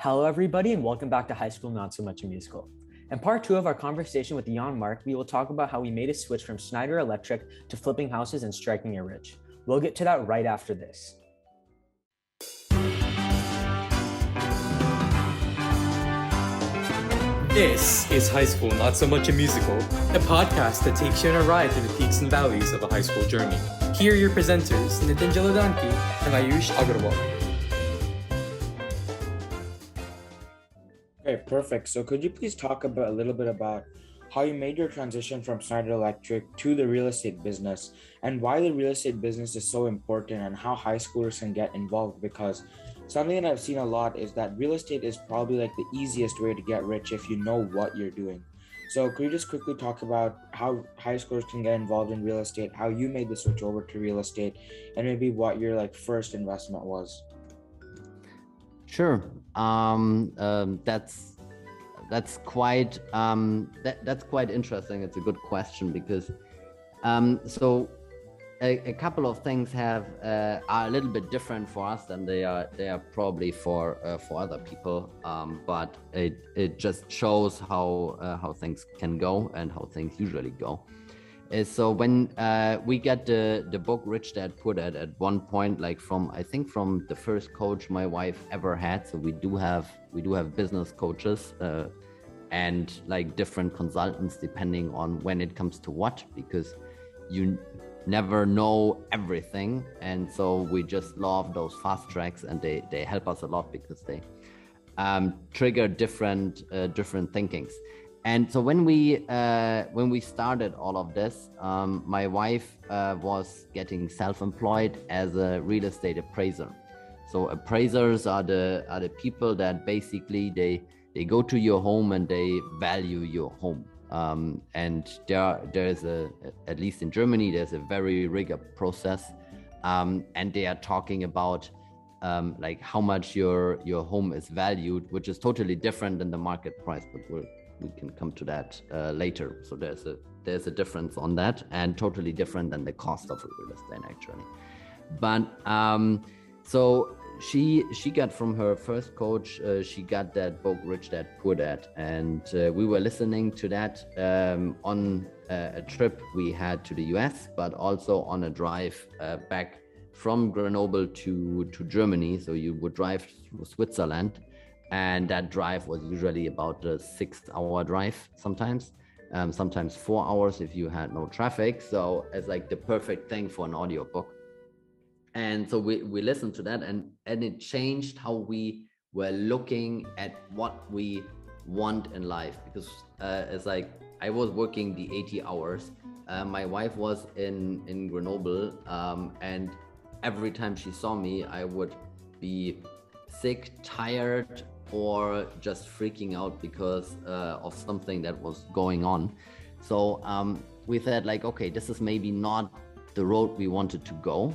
Hello, everybody, and welcome back to High School Not So Much a Musical. In part two of our conversation with Jan-Marc, we will talk about how we made a switch from Schneider Electric to flipping houses and striking it rich. We'll get to that right after this. This is High School Not So Much a Musical, a podcast that takes you on a ride through the peaks and valleys of a high school journey. Here are your presenters, Nitin Jaladanki and Ayush Agarwal. Okay, perfect. So could you please talk a little bit about how you made your transition from Schneider Electric to the real estate business and why the real estate business is so important and how high schoolers can get involved? Because something that I've seen a lot is that real estate is probably like the easiest way to get rich if you know what you're doing. So could you just quickly talk about how high schoolers can get involved in real estate, how you made the switch over to real estate, and maybe what your first investment was? Sure. That's quite that's quite interesting. It's a good question because so a couple of things are a little bit different for us than they are probably for other people. But it just shows how things can go and how things usually go. So when we get the book Rich Dad Poor Dad at one point, from the first coach my wife ever had. So we do have business coaches and different consultants depending on when it comes to what, because you never know everything, and so we just love those fast tracks, and they help us a lot because they trigger different thinkings. And so when we started all of this, my wife was getting self-employed as a real estate appraiser. So appraisers are the people that basically they go to your home and they value your home. And there's at least in Germany, there's a very rigorous process, and they are talking about how much your home is valued, which is totally different than the market price, but we can come to that later. So there's a difference on that, and totally different than the cost of real estate actually. But so she got from her first coach, she got that book Rich Dad Poor Dad, and we were listening to that on a trip we had to the US, but also on a drive back from Grenoble to Germany. So you would drive through Switzerland, and that drive was usually about a 6-hour drive, sometimes 4 hours if you had no traffic. So it's the perfect thing for an audio book. And so we listened to that, and it changed how we were looking at what we want in life, because it's I was working the 80 hours. My wife was in Grenoble, and every time she saw me, I would be sick, tired, or just freaking out because of something that was going on. So we said okay, this is maybe not the road we wanted to go,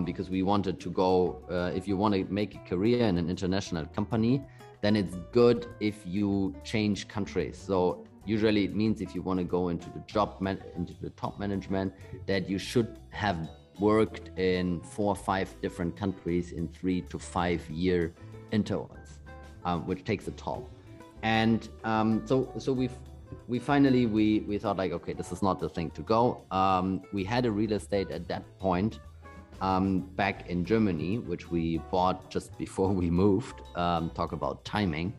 because we wanted to go, if you want to make a career in an international company, then it's good if you change countries. So usually it means if you want to go into the into the top management, that you should have worked in 4 or 5 different countries in 3 to 5 year intervals, which takes a toll. And so we finally thought okay, this is not the thing to go. We had a real estate at that point back in Germany, which we bought just before we moved. Talk about timing.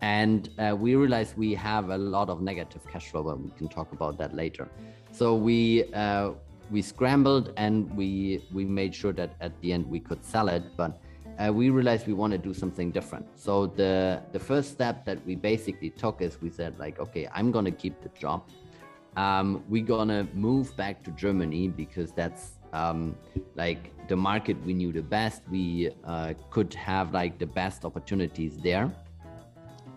And we realized we have a lot of negative cash flow, but we can talk about that later. So we scrambled, and we made sure that at the end we could sell it, but we realized we want to do something different. So the first step that we basically took is we said okay, I'm gonna keep the job. We're gonna move back to Germany because that's the market we knew the best. We could have the best opportunities there.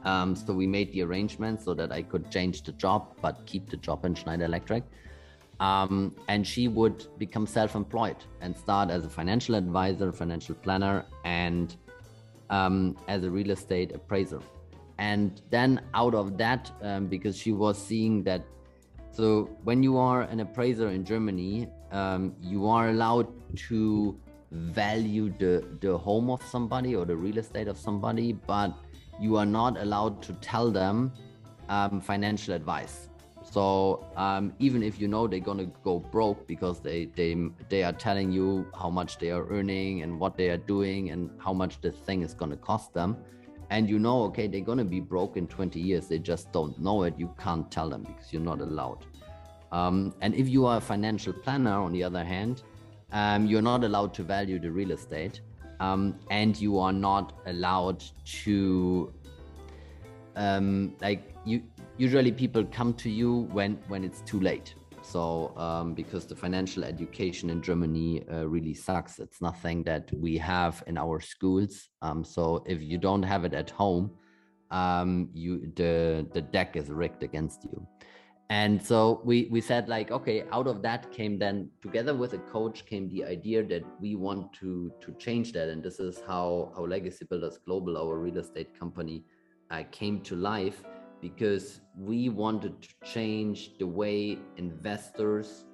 So we made the arrangements so that I could change the job but keep the job in Schneider Electric. And she would become self-employed and start as a financial advisor, financial planner, and as a real estate appraiser. And then out of that, because she was seeing that, so when you are an appraiser in Germany, you are allowed to value the home of somebody or the real estate of somebody, but you are not allowed to tell them financial advice. So even if you know they're gonna go broke because they are telling you how much they are earning and what they are doing and how much this thing is gonna cost them, and you know, okay, they're gonna be broke in 20 years, they just don't know it, you can't tell them because you're not allowed. And if you are a financial planner, on the other hand, you're not allowed to value the real estate, and you are not allowed to usually people come to you when it's too late. So because the financial education in Germany really sucks. It's nothing that we have in our schools. So if you don't have it at home, the deck is rigged against you. And so we said, like, okay, out of that came then, together with a coach, came the idea that we want to change that. And this is how Legacy Builders Global, our real estate company, came to life, because we wanted to change the way investors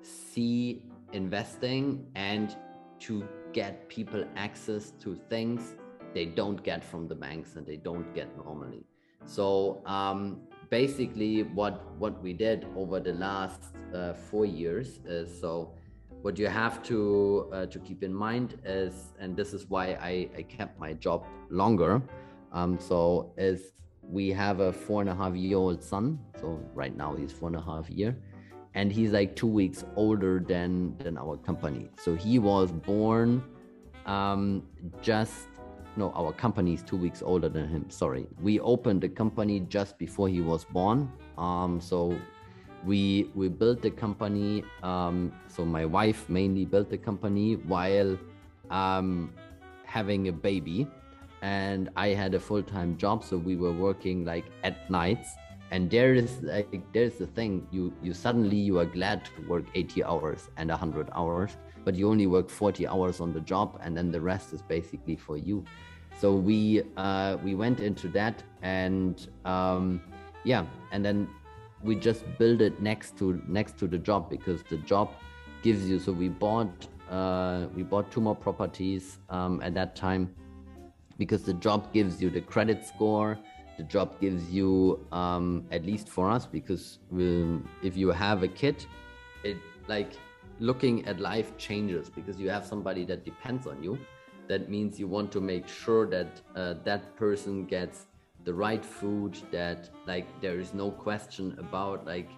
see investing and to get people access to things they don't get from the banks and they don't get normally. So basically what we did over the last 4 years is, so what you have to keep in mind is, and this is why I kept my job longer, so is we have a 4.5-year-old son. So right now he's 4.5 years, and he's like 2 weeks older than our company. So he was born our company is 2 weeks older than him. Sorry. We opened the company just before he was born. So we built the company. So my wife mainly built the company while having a baby, and I had a full-time job. So we were working like at nights. And there's the thing, you suddenly you are glad to work 80 hours and 100 hours, but you only work 40 hours on the job, and then the rest is basically for you. So we went into that, and and then we just build it next to the job, because the job gives you. So we bought 2 more properties at that time, because the job gives you the credit score. The job gives you, at least for us, because if you have a kid, it like looking at life changes, because you have somebody that depends on you. That means you want to make sure that that person gets the right food, that like there is no question about like,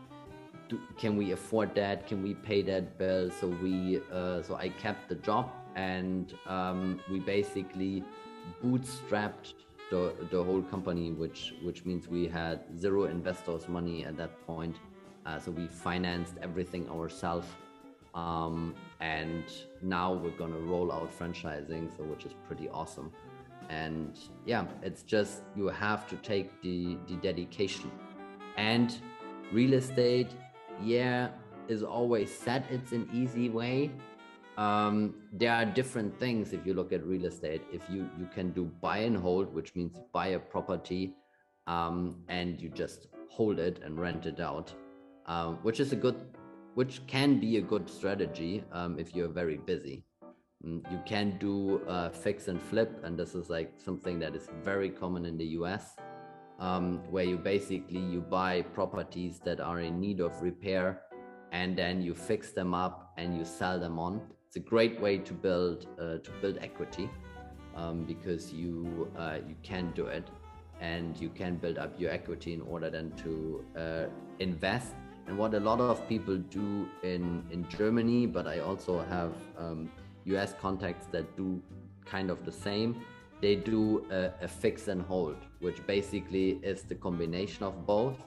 can we afford that? Can we pay that bill? So I kept the job, and we basically bootstrapped the whole company, which means we had 0 investors' money at that point. So we financed everything ourselves, and now we're gonna roll out franchising, so which is pretty awesome. And yeah, it's just, you have to take the dedication. And real estate, is always said it's an easy way. There are different things. If you look at real estate, if you can do buy and hold, which means buy a property and you just hold it and rent it out, which can be a good strategy if you're very busy. You can do fix and flip, and this is like something that is very common in the US, where you buy properties that are in need of repair, and then you fix them up and you sell them on. It's a great way to build equity, because you can do it, and you can build up your equity in order then to invest. And what a lot of people do in Germany, but I also have US contacts that do kind of the same. They do a fix and hold, which basically is the combination of both,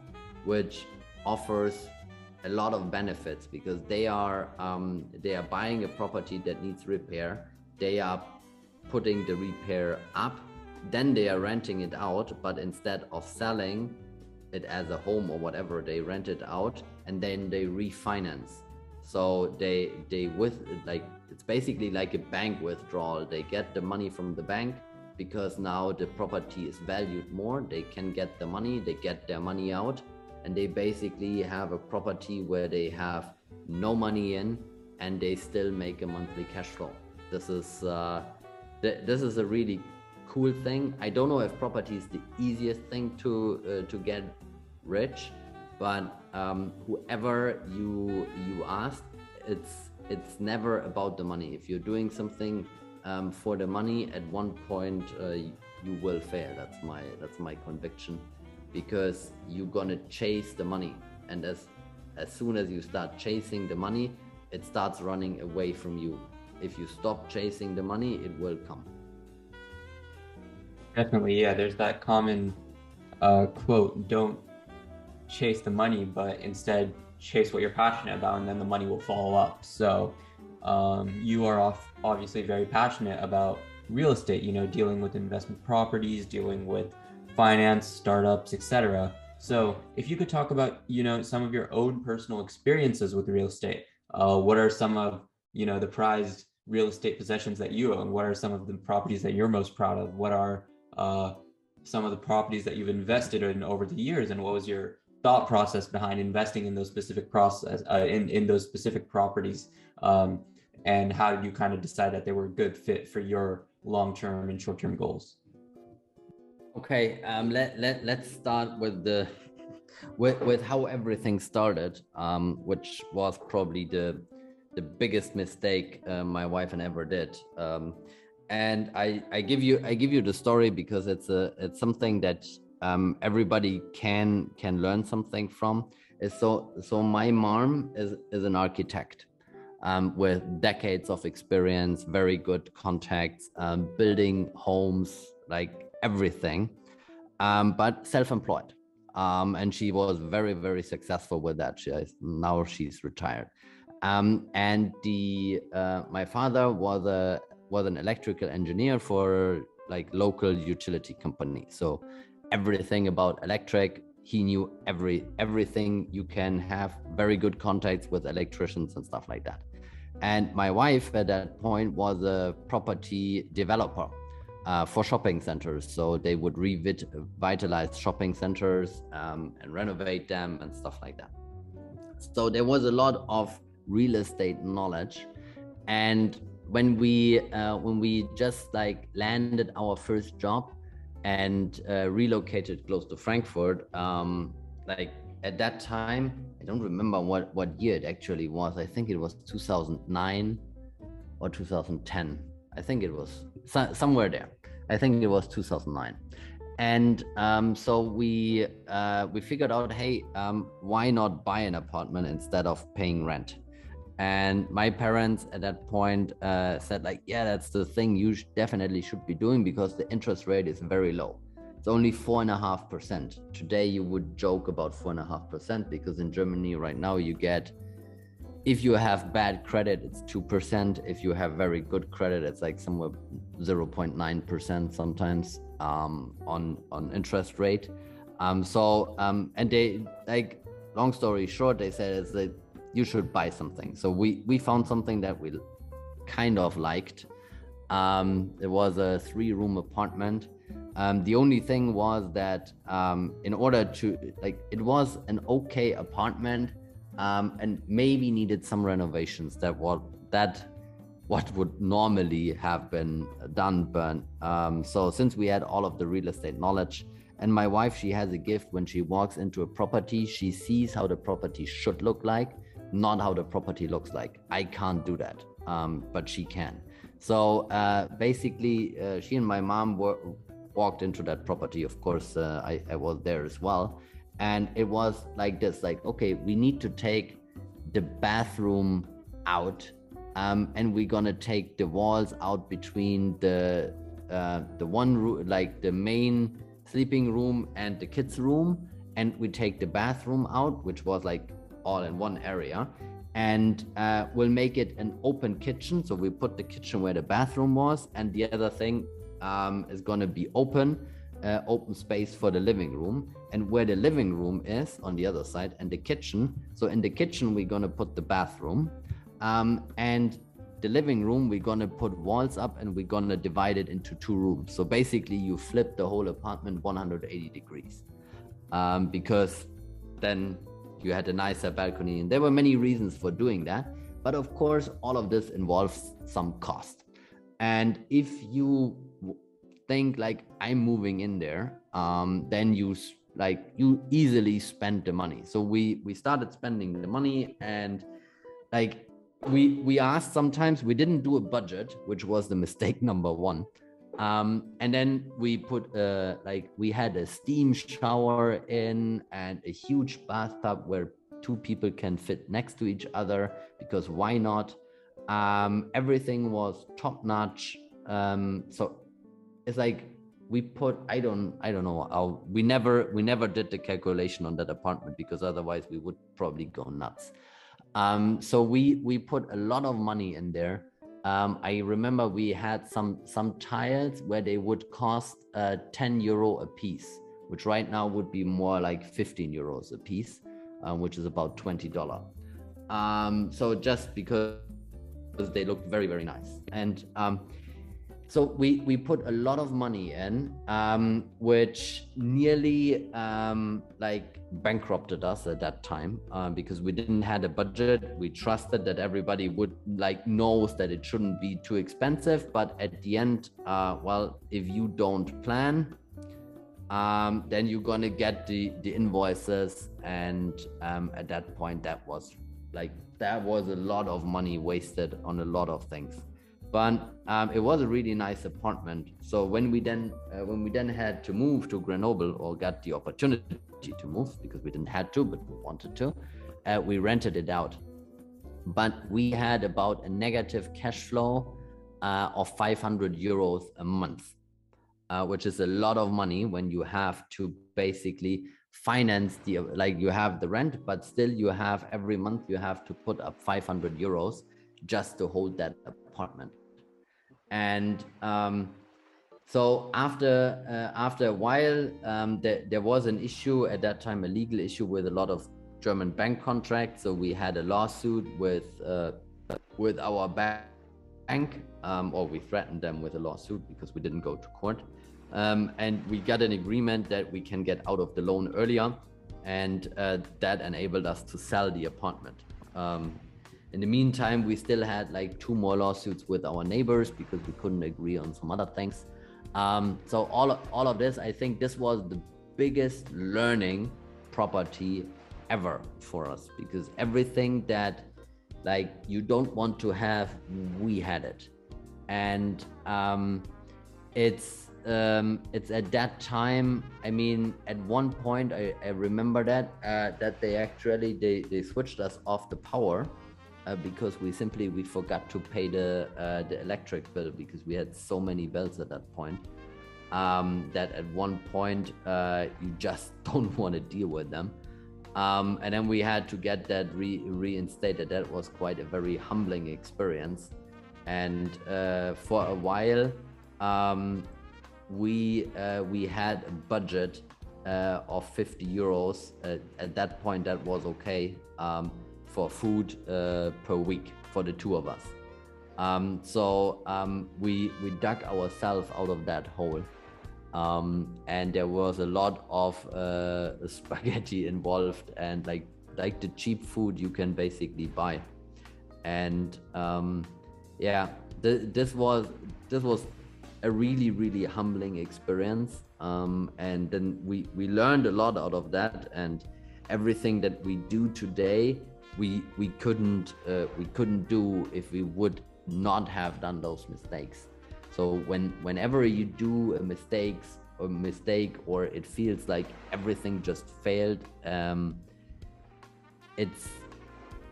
which offers a lot of benefits, because they are buying a property that needs repair. They are putting the repair up, then they are renting it out, but instead of selling it as a home or whatever, they rent it out and then they refinance. So it's basically like a bank withdrawal. They get the money from the bank because now the property is valued more. They can get the money, they get their money out, and they basically have a property where they have no money in and they still make a monthly cash flow. This is this is a really cool thing. I don't know if property is the easiest thing to get rich, but whoever you ask, it's never about the money. If you're doing something for the money, at one point you will fail. That's my conviction, because you're gonna chase the money, and as soon as you start chasing the money, it starts running away from you. If you stop chasing the money, it will come. Definitely, yeah. There's that common quote: "Don't chase the money, but instead chase what you're passionate about, and then the money will follow up." So you are obviously very passionate about real estate, dealing with investment properties, dealing with finance, startups, etc. So if you could talk about, some of your own personal experiences with real estate, what are some of, the prized real estate possessions that you own? What are some of the properties that you're most proud of? What are some of the properties that you've invested in over the years? And what was your thought process behind investing in those specific in those specific properties? And how did you kind of decide that they were a good fit for your long-term and short-term goals? Okay, let's start with how everything started, which was probably the biggest mistake my wife and I ever did. And I give you the story because it's something that everybody can learn something from. So my mom is an architect with decades of experience, very good contacts, building homes, like everything, but self-employed. And she was very, very successful with that. Now she's retired. And my father was an electrical engineer for like local utility company. So everything about electric, he knew everything. You can have very good contacts with electricians and stuff like that. And my wife at that point was a property developer for shopping centers. So they would revitalize shopping centers and renovate them and stuff like that. So there was a lot of real estate knowledge. And when we just like landed our first job and relocated close to Frankfurt, like at that time, I don't remember what year it actually was. I think it was 2009 or 2010. I think it was somewhere there. I think it was 2009. And so we figured out, hey, why not buy an apartment instead of paying rent? And my parents at that point said like, yeah, that's the thing you definitely should be doing, because the interest rate is very low. It's only 4.5%. Today you would joke about 4.5%, because in Germany right now you get, if you have bad credit, it's 2%. If you have very good credit, it's like somewhere 0.9% sometimes on interest rate. And they, like, long story short, they said it's like, you should buy something. So we found something that we kind of liked. It was a 3-room apartment. The only thing was that in order to, like, it was an okay apartment and maybe needed some renovations that what would normally have been done. But so since we had all of the real estate knowledge, and my wife, she has a gift: when she walks into a property, she sees how the property should look like, not how the property looks like. I can't do that, but she can. So basically, she and my mom walked into that property. Of course, I was there as well. And it was like this, like, okay, we need to take the bathroom out, and we're gonna take the walls out between the one room, like the main sleeping room and the kids' room, and we take the bathroom out, which was like all in one area, and we'll make it an open kitchen. So we put the kitchen where the bathroom was, and the other thing is gonna be open space for the living room, and where the living room is on the other side, and the kitchen. So in the kitchen we're gonna put the bathroom, and the living room we're gonna put walls up, and we're gonna divide it into 2 rooms. So basically you flip the whole apartment 180 degrees, because then you had a nicer balcony. And there were many reasons for doing that, but of course all of this involves some cost. And if you think like I'm moving in there, then you easily spend the money. So we started spending the money, and like we asked, sometimes we didn't do a budget, which was the mistake number one. And then we put we had a steam shower in and a huge bathtub where two people can fit next to each other, because why not? Everything was top notch. So it's like we put, I don't know, we never did the calculation on that apartment, because otherwise we would probably go nuts. So we put a lot of money in there. I remember we had some tiles where they would cost 10 euro a piece, which right now would be more like 15 euros a piece, which is about $20. So just because they look very, very nice. And so we put a lot of money in, which nearly bankrupted us at that time, because we didn't have a budget. We trusted that everybody would knows that it shouldn't be too expensive, but at the end, if you don't plan, then you're gonna get the invoices, and at that point that was a lot of money wasted on a lot of things. But it was a really nice apartment. So when we then had to move to Grenoble, or got the opportunity to move, because we didn't have to, but we wanted to, we rented it out. But we had about a negative cash flow of 500 euros a month, which is a lot of money when you have to basically finance you have the rent, but still you have every month you have to put up 500 euros just to hold that apartment. And so after a while, there was an issue at that time, a legal issue with a lot of German bank contracts. So we had a lawsuit with our bank, or we threatened them with a lawsuit because we didn't go to court. And we got an agreement that we can get out of the loan earlier, and that enabled us to sell the apartment. In the meantime, we still had 2 more lawsuits with our neighbors because we couldn't agree on some other things. So all of this, I think this was the biggest learning property ever for us, because everything that you don't want to have, we had it. And it's at that time, I mean, at one point I remember that they actually they switched us off the power, because we forgot to pay the electric bill, because we had so many bills at that point, that at one point you just don't want to deal with them. And then we had to get that reinstated. That was quite a very humbling experience. And for a while, we had a budget of 50 euros. At that point, that was okay for food per week for the 2 of us. So we dug ourselves out of that hole. And there was a lot of spaghetti involved, and like the cheap food you can basically buy. And this was a really, really humbling experience. And then we learned a lot out of that, and everything that we do today, we couldn't do if we would not have done those mistakes. So whenever you do a mistake, or it feels like everything just failed,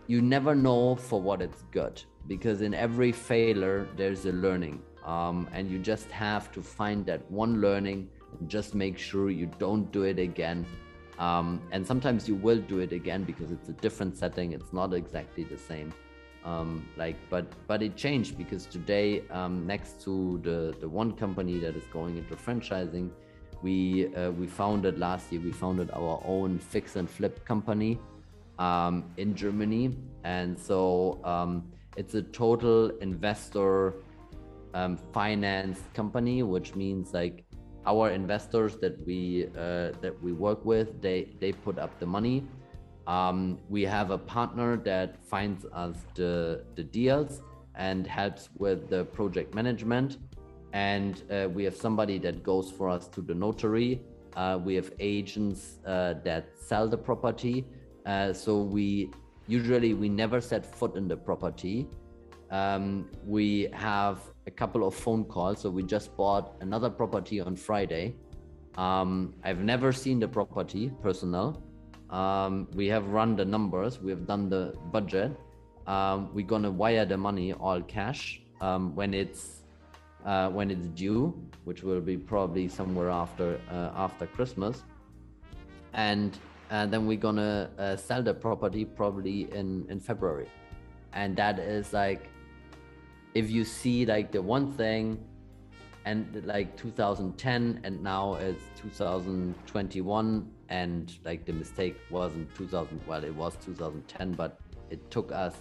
you never know for what it's good, because in every failure there's a learning, and you just have to find that one learning and just make sure you don't do it again. And sometimes you will do it again because it's a different setting, it's not exactly the same. But it changed, because today, next to the one company that is going into franchising, we founded last year, we founded our own fix and flip company in Germany. And so it's a total investor finance company, which means our investors that we work with, they put up the money. We have a partner that finds us the deals, and helps with the project management. And we have somebody that goes for us to the notary. We have agents that sell the property. So we never set foot in the property. We have a couple of phone calls. So we just bought another property on Friday. I've never seen the property personal. We have run the numbers. We have done the budget. We're gonna wire the money all cash when it's due, which will be probably somewhere after Christmas, and then we're gonna sell the property probably in February. And that is like, if you see like the one thing, and like 2010 and now it's 2021, and like the mistake wasn't it was 2010, but it took us,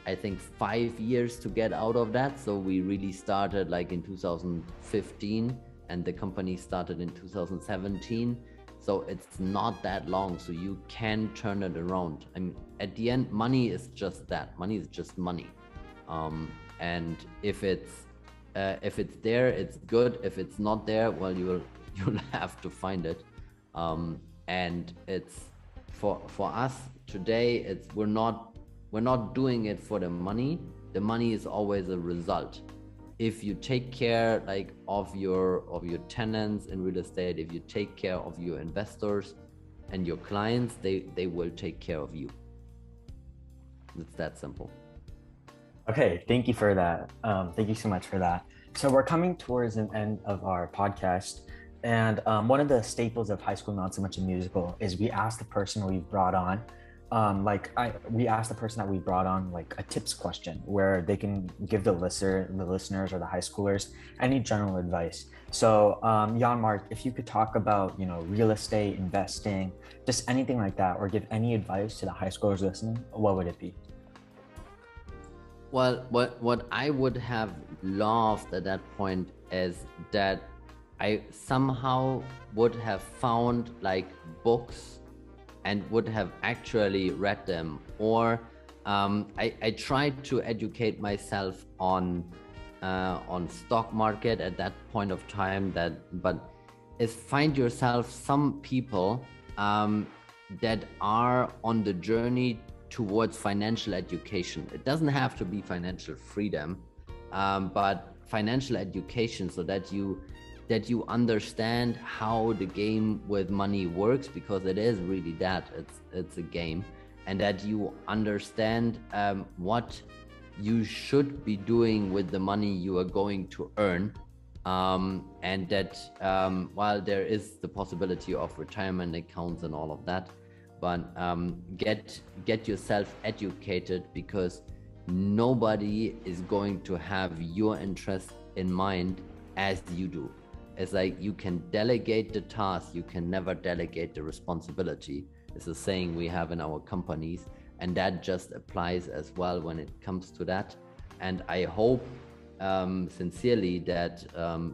I think, 5 years to get out of that. So we really started like in 2015 and the company started in 2017. So it's not that long. So you can turn it around. I mean, at the end, money is just that. Money is just money. And if it's there, it's good. If it's not there, well, you'll have to find it. And it's for us today, we're not doing it for the money. The money is always a result. If you take care like of your tenants in real estate, if you take care of your investors and your clients, they will take care of you. It's that simple. Okay, thank you for that. Thank you so much for that. So we're coming towards an end of our podcast. And one of the staples of High School Not So Much a Musical is we ask the person we've brought on, we asked the person that we brought on like a tips question where they can give the listeners or the high schoolers any general advice. So Jan-Marc, if you could talk about, real estate, investing, just anything like that, or give any advice to the high schoolers listening, what would it be? Well, what I would have loved at that point is that I somehow would have found like books and would have actually read them, or I tried to educate myself on stock market at that point of time. But is find yourself some people that are on the journey towards financial education. It doesn't have to be financial freedom, but financial education, so that you understand how the game with money works, because it is really that, it's a game, and that you understand what you should be doing with the money you are going to earn, and that while there is the possibility of retirement accounts and all of that, but get yourself educated, because nobody is going to have your interest in mind as you do. It's like you can delegate the task, you can never delegate the responsibility. It's a saying we have in our companies, and that just applies as well when it comes to that. And I hope sincerely that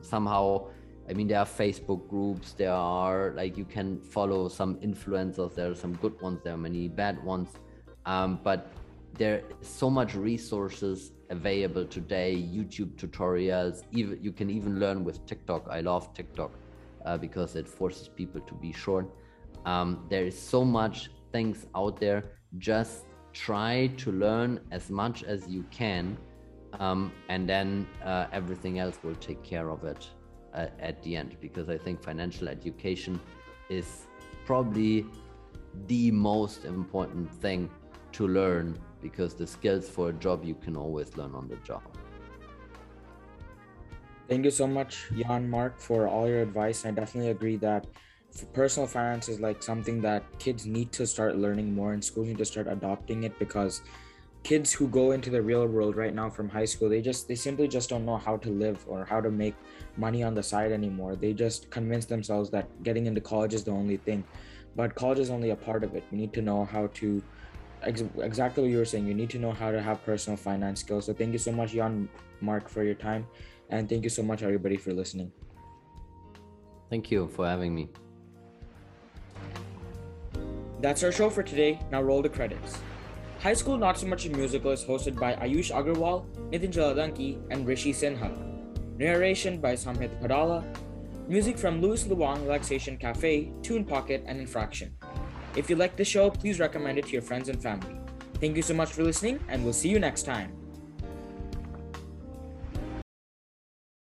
somehow, I mean, there are Facebook groups, there are like, you can follow some influencers, there are some good ones, there are many bad ones, but there is so much resources available today, YouTube tutorials, even you can even learn with TikTok. I love TikTok because it forces people to be short. There is so much things out there. Just try to learn as much as you can, and then everything else will take care of it at the end, because I think financial education is probably the most important thing to learn, because the skills for a job you can always learn on the job. Thank you so much, Jan-Marc, for all your advice. I definitely agree that personal finance is like something that kids need to start learning more, and schools need to start adopting it, because kids who go into the real world right now from high school, they simply just don't know how to live or how to make money on the side anymore. They just convince themselves that getting into college is the only thing, but college is only a part of it. You need to know how to, exactly what you were saying, you need to know how to have personal finance skills. So thank you so much, Jan-Marc, for your time, and thank you so much, everybody, for listening. Thank you for having me. That's our show for today. Now roll the credits. High School Not So Much a Musical is hosted by Ayush Agarwal, Nitin Jaladanki, and Rishi Sinha. Narration by Samhit Padala. Music from Louis Luang Relaxation Cafe, Tune Pocket, and Infraction. If you like the show, please recommend it to your friends and family. Thank you so much for listening, and we'll see you next time.